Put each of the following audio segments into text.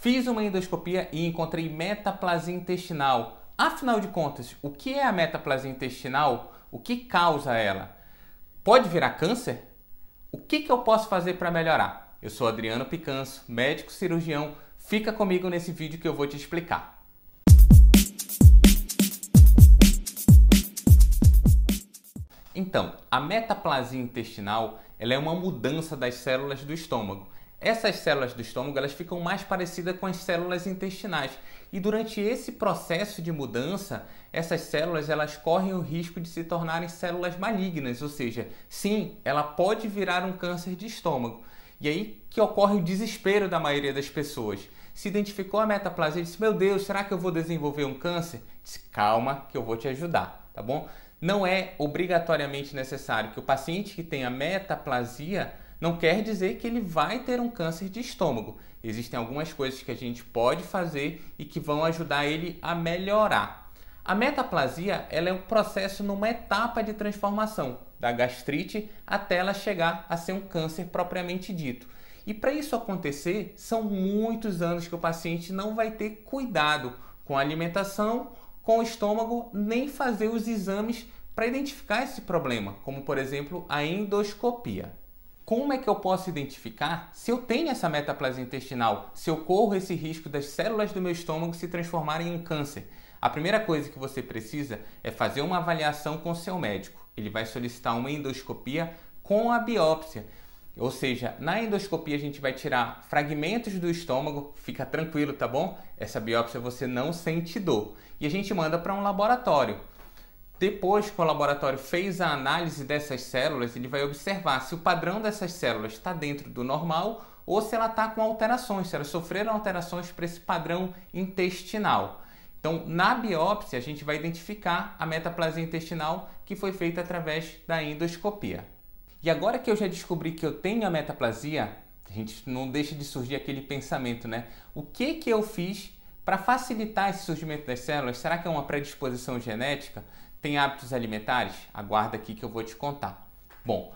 Fiz uma endoscopia e encontrei metaplasia intestinal. Afinal de contas, o que é a metaplasia intestinal? O que causa ela? Pode virar câncer? O que eu posso fazer para melhorar? Eu sou Adriano Picanso, médico cirurgião. Fica comigo nesse vídeo que eu vou te explicar. Então, a metaplasia intestinal ela é uma mudança das células do estômago. Essas células do estômago elas ficam mais parecidas com as células intestinais. E durante esse processo de mudança, essas células elas correm o risco de se tornarem células malignas, ou seja, sim, ela pode virar um câncer de estômago. E aí que ocorre o desespero da maioria das pessoas. Se identificou a metaplasia e disse, meu Deus, será que eu vou desenvolver um câncer? Disse, calma que eu vou te ajudar, tá bom? Não é obrigatoriamente necessário que o paciente que tenha metaplasia não quer dizer que ele vai ter um câncer de estômago. Existem algumas coisas que a gente pode fazer e que vão ajudar ele a melhorar. A metaplasia ela é um processo numa etapa de transformação da gastrite até ela chegar a ser um câncer propriamente dito. E para isso acontecer, são muitos anos que o paciente não vai ter cuidado com a alimentação, com o estômago, nem fazer os exames para identificar esse problema, como por exemplo a endoscopia. Como é que eu posso identificar se eu tenho essa metaplasia intestinal, se eu corro esse risco das células do meu estômago se transformarem em um câncer? A primeira coisa que você precisa é fazer uma avaliação com o seu médico. Ele vai solicitar uma endoscopia com a biópsia. Ou seja, na endoscopia a gente vai tirar fragmentos do estômago, fica tranquilo, tá bom? Essa biópsia você não sente dor. E a gente manda para um laboratório. Depois que o laboratório fez a análise dessas células, ele vai observar se o padrão dessas células está dentro do normal ou se ela está com alterações, se elas sofreram alterações para esse padrão intestinal. Então, na biópsia, a gente vai identificar a metaplasia intestinal que foi feita através da endoscopia. E agora que eu já descobri que eu tenho a metaplasia, a gente não deixa de surgir aquele pensamento, né? O que eu fiz para facilitar esse surgimento das células? Será que é uma predisposição genética? Tem hábitos alimentares? Aguarda aqui que eu vou te contar. Bom,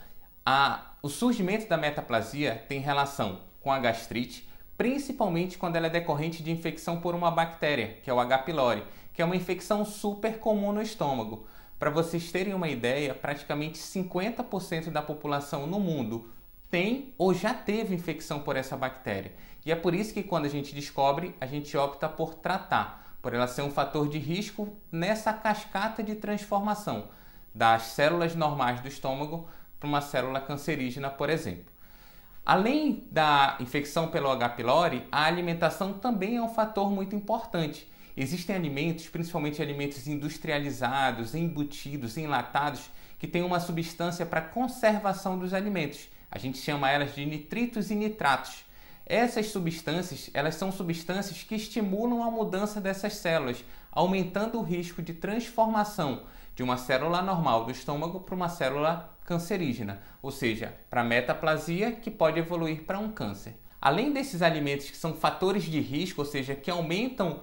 o surgimento da metaplasia tem relação com a gastrite, principalmente quando ela é decorrente de infecção por uma bactéria, que é o H. pylori, que é uma infecção super comum no estômago. Para vocês terem uma ideia, praticamente 50% da população no mundo tem ou já teve infecção por essa bactéria. E é por isso que quando a gente descobre, a gente opta por tratar, por ela ser um fator de risco nessa cascata de transformação das células normais do estômago para uma célula cancerígena, por exemplo. Além da infecção pelo H. pylori, a alimentação também é um fator muito importante. Existem alimentos, principalmente alimentos industrializados, embutidos, enlatados, que têm uma substância para conservação dos alimentos. A gente chama elas de nitritos e nitratos. Essas substâncias, elas são substâncias que estimulam a mudança dessas células, aumentando o risco de transformação de uma célula normal do estômago para uma célula cancerígena, ou seja, para metaplasia que pode evoluir para um câncer. Além desses alimentos que são fatores de risco, ou seja, que aumentam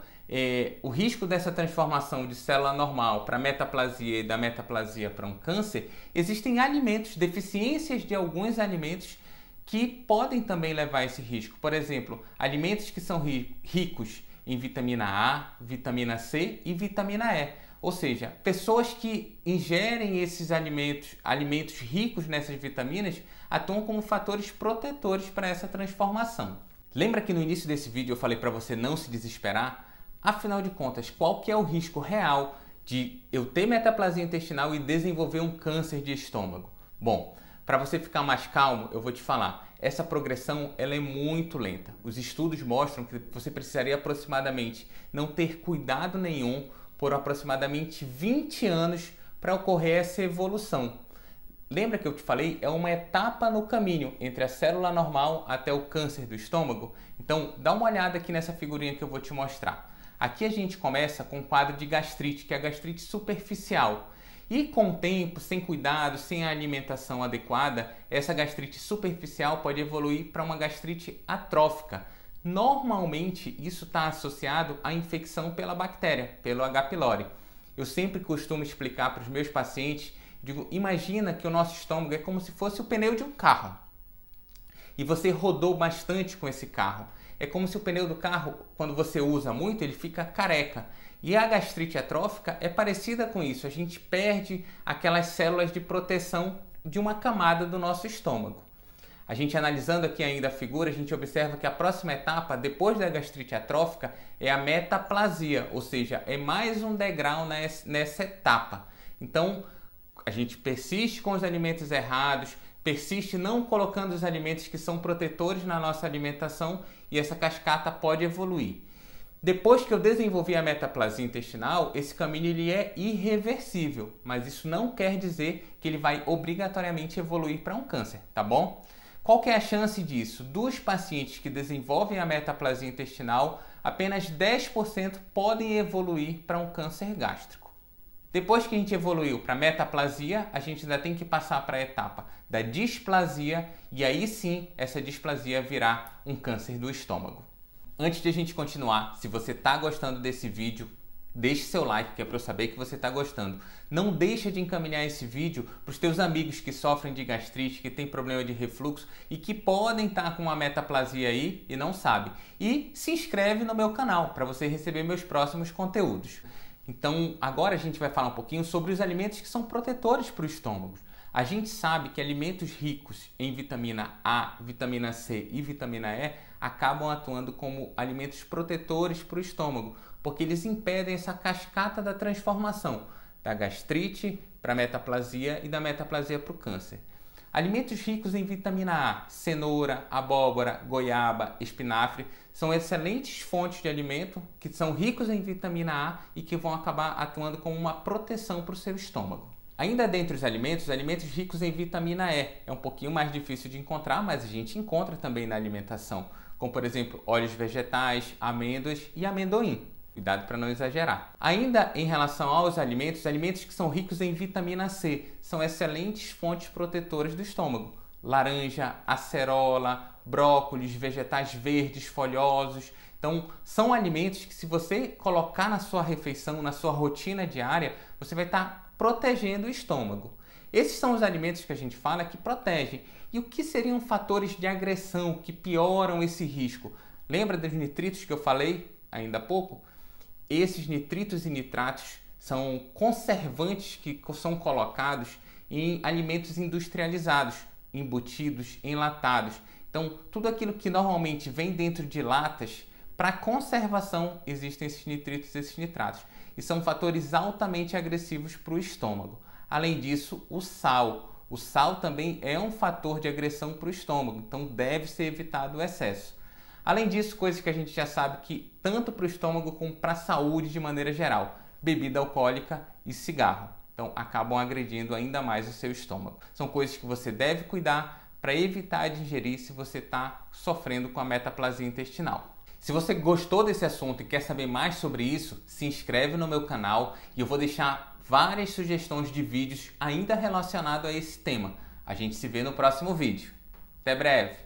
o risco dessa transformação de célula normal para metaplasia e da metaplasia para um câncer, existem alimentos, deficiências de alguns alimentos que podem também levar a esse risco. Por exemplo, alimentos que são ricos em vitamina A, vitamina C e vitamina E. Ou seja, pessoas que ingerem esses alimentos ricos nessas vitaminas, atuam como fatores protetores para essa transformação. Lembra que no início desse vídeo eu falei para você não se desesperar? Afinal de contas, qual que é o risco real de eu ter metaplasia intestinal e desenvolver um câncer de estômago? Bom, para você ficar mais calmo, eu vou te falar, essa progressão ela é muito lenta. Os estudos mostram que você precisaria aproximadamente não ter cuidado nenhum por aproximadamente 20 anos para ocorrer essa evolução. Lembra que eu te falei? É uma etapa no caminho entre a célula normal até o câncer do estômago. Então, dá uma olhada aqui nessa figurinha que eu vou te mostrar. Aqui a gente começa com um quadro de gastrite, que é a gastrite superficial. E com o tempo, sem cuidado, sem a alimentação adequada, essa gastrite superficial pode evoluir para uma gastrite atrófica. Normalmente, isso está associado à infecção pela bactéria, pelo H. pylori. Eu sempre costumo explicar para os meus pacientes, digo, imagina que o nosso estômago é como se fosse o pneu de um carro. E você rodou bastante com esse carro. é como se o pneu do carro, quando você usa muito, ele fica careca. E a gastrite atrófica é parecida com isso. A gente perde aquelas células de proteção de uma camada do nosso estômago. A gente analisando aqui ainda a figura, a gente observa que a próxima etapa, depois da gastrite atrófica, é a metaplasia, ou seja, é mais um degrau nessa etapa. Então, a gente persiste com os alimentos errados, persiste não colocando os alimentos que são protetores na nossa alimentação e essa cascata pode evoluir. Depois que eu desenvolvi a metaplasia intestinal, esse caminho ele é irreversível, mas isso não quer dizer que ele vai obrigatoriamente evoluir para um câncer, tá bom? Qual que é a chance disso? Dos pacientes que desenvolvem a metaplasia intestinal, apenas 10% podem evoluir para um câncer gástrico. Depois que a gente evoluiu para a metaplasia, a gente ainda tem que passar para a etapa da displasia e aí sim essa displasia virá um câncer do estômago. Antes de a gente continuar, se você está gostando desse vídeo, deixe seu like, que é para eu saber que você está gostando. Não deixa de encaminhar esse vídeo para os teus amigos que sofrem de gastrite, que têm problema de refluxo e que podem estar com uma metaplasia aí e não sabem. E se inscreve no meu canal para você receber meus próximos conteúdos. Então, agora a gente vai falar um pouquinho sobre os alimentos que são protetores para o estômago. A gente sabe que alimentos ricos em vitamina A, vitamina C e vitamina E acabam atuando como alimentos protetores para o estômago, porque eles impedem essa cascata da transformação da gastrite para a metaplasia e da metaplasia para o câncer. Alimentos ricos em vitamina A, cenoura, abóbora, goiaba, espinafre, são excelentes fontes de alimento que são ricos em vitamina A e que vão acabar atuando como uma proteção para o seu estômago. Ainda dentre os alimentos ricos em vitamina E. É um pouquinho mais difícil de encontrar, mas a gente encontra também na alimentação, como por exemplo óleos vegetais, amêndoas e amendoim. Cuidado para não exagerar. Ainda em relação aos alimentos que são ricos em vitamina C são excelentes fontes protetoras do estômago. Laranja, acerola, brócolis, vegetais verdes, folhosos. Então, são alimentos que se você colocar na sua refeição, na sua rotina diária, você vai estar protegendo o estômago. Esses são os alimentos que a gente fala que protegem. E o que seriam fatores de agressão que pioram esse risco? Lembra dos nitritos que eu falei ainda há pouco? Esses nitritos e nitratos são conservantes que são colocados em alimentos industrializados, embutidos, enlatados. Então, tudo aquilo que normalmente vem dentro de latas, para conservação existem esses nitritos e esses nitratos. E são fatores altamente agressivos para o estômago. Além disso, o sal. O sal também é um fator de agressão para o estômago, então deve ser evitado o excesso. Além disso, coisas que a gente já sabe que tanto para o estômago como para a saúde de maneira geral, bebida alcoólica e cigarro. Então acabam agredindo ainda mais o seu estômago. São coisas que você deve cuidar para evitar de ingerir se você está sofrendo com a metaplasia intestinal. Se você gostou desse assunto e quer saber mais sobre isso, se inscreve no meu canal e eu vou deixar várias sugestões de vídeos ainda relacionados a esse tema. A gente se vê no próximo vídeo. Até breve!